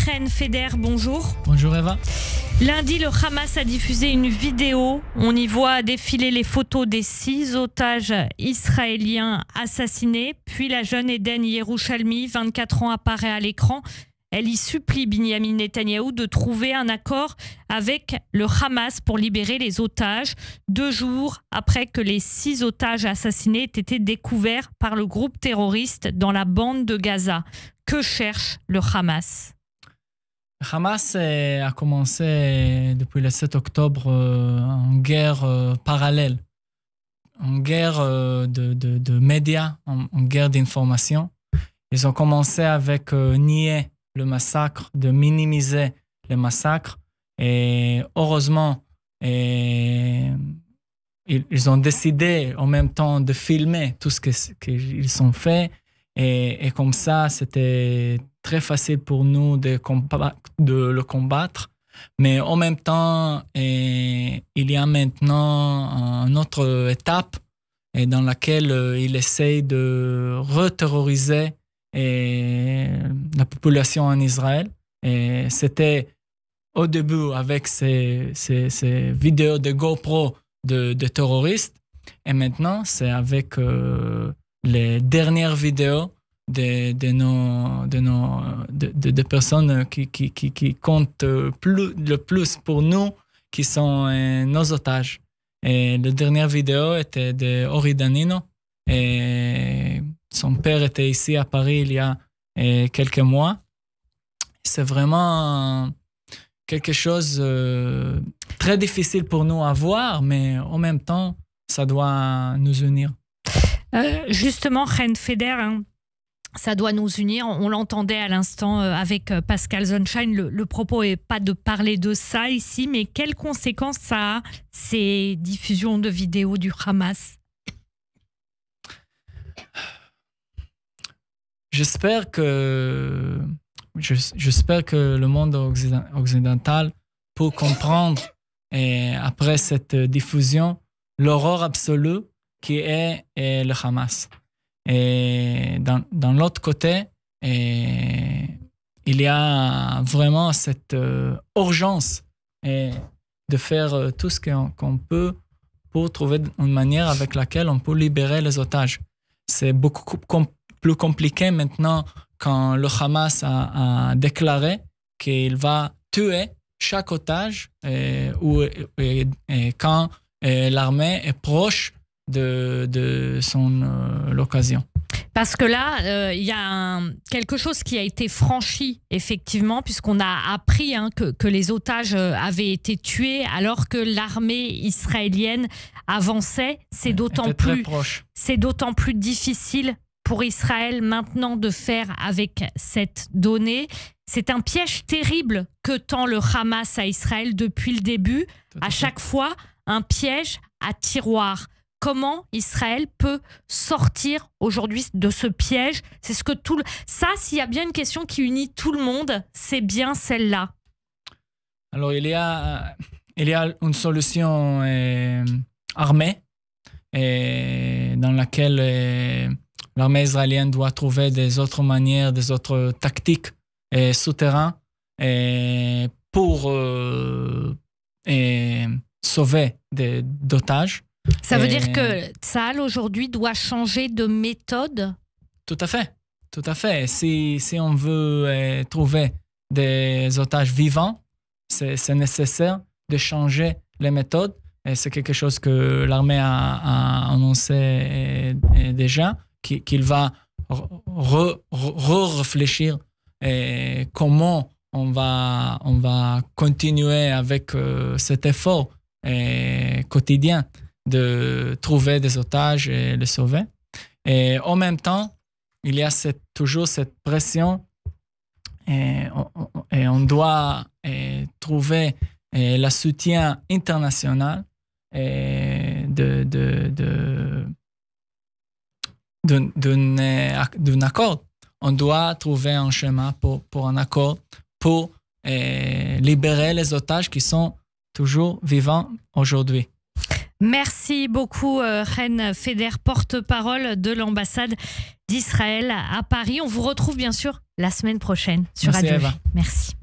Chen Feder, bonjour. Bonjour Eva. Lundi, le Hamas a diffusé une vidéo. On y voit défiler les photos des 6 otages israéliens assassinés. Puis la jeune Eden Yerushalmi, 24 ans, apparaît à l'écran. Elle y supplie Binyamin Netanyahou de trouver un accord avec le Hamas pour libérer les otages, 2 jours après que les 6 otages assassinés aient été découverts par le groupe terroriste dans la bande de Gaza. Que cherche le Hamas ? Le Hamas a commencé depuis le 7 octobre en guerre parallèle, en guerre de médias, en guerre d'information. Ils ont commencé avec nier le massacre, de minimiser le massacre. Et heureusement, ils ont décidé en même temps de filmer tout ce qu'ils ont fait. Et comme ça, c'était très facile pour nous de le combattre. Mais en même temps, il y a maintenant une autre étape dans laquelle il essaye de reterroriser la population en Israël. Et c'était au début avec ces vidéos de GoPro de terroristes. Et maintenant, c'est avec les dernières vidéos de personnes qui comptent le plus pour nous, qui sont nos otages. Et la dernière vidéo était de Ori Danino. Et son père était ici à Paris il y a quelques mois. C'est vraiment quelque chose de très difficile pour nous à voir, mais en même temps, ça doit nous unir. Justement, Chen Feder, ça doit nous unir. On l'entendait à l'instant avec Pascal Zonshine. Le propos n'est pas de parler de ça ici, mais quelles conséquences ça a, ces diffusions de vidéos du Hamas ? J'espère que le monde occidental peut comprendre, après cette diffusion, l'horreur absolue qui est le Hamas. Et dans l'autre côté, il y a vraiment cette urgence de faire tout ce qu'on peut pour trouver une manière avec laquelle on peut libérer les otages. C'est beaucoup plus compliqué maintenant quand le Hamas a déclaré qu'il va tuer chaque otage quand l'armée est proche de son l'occasion. Parce que là, il y a quelque chose qui a été franchi, effectivement, puisqu'on a appris que les otages avaient été tués alors que l'armée israélienne avançait. C'est d'autant plus difficile pour Israël maintenant de faire avec cette donnée. C'est un piège terrible que tend le Hamas à Israël depuis le début. À chaque fois, un piège à tiroir. Comment Israël peut sortir aujourd'hui de ce piège ? C'est ce que ça, s'il y a bien une question qui unit tout le monde, c'est bien celle-là. Alors, il y a une solution armée dans laquelle l'armée israélienne doit trouver des autres manières, des autres tactiques souterraines pour sauver d'otages. Ça veut dire que Tsahal aujourd'hui doit changer de méthode ? Tout à fait. Si on veut trouver des otages vivants, c'est nécessaire de changer les méthodes. Et c'est quelque chose que l'armée a annoncé déjà, qu'il va réfléchir comment on va continuer avec cet effort quotidien de trouver des otages et les sauver. Et en même temps, il y a toujours cette pression et on doit trouver le soutien international d'un accord. On doit trouver un chemin pour un accord pour libérer les otages qui sont toujours vivants aujourd'hui. Merci beaucoup, Chen Feder, porte-parole de l'ambassade d'Israël à Paris. On vous retrouve bien sûr la semaine prochaine sur Merci, Radio Eva. J. Merci.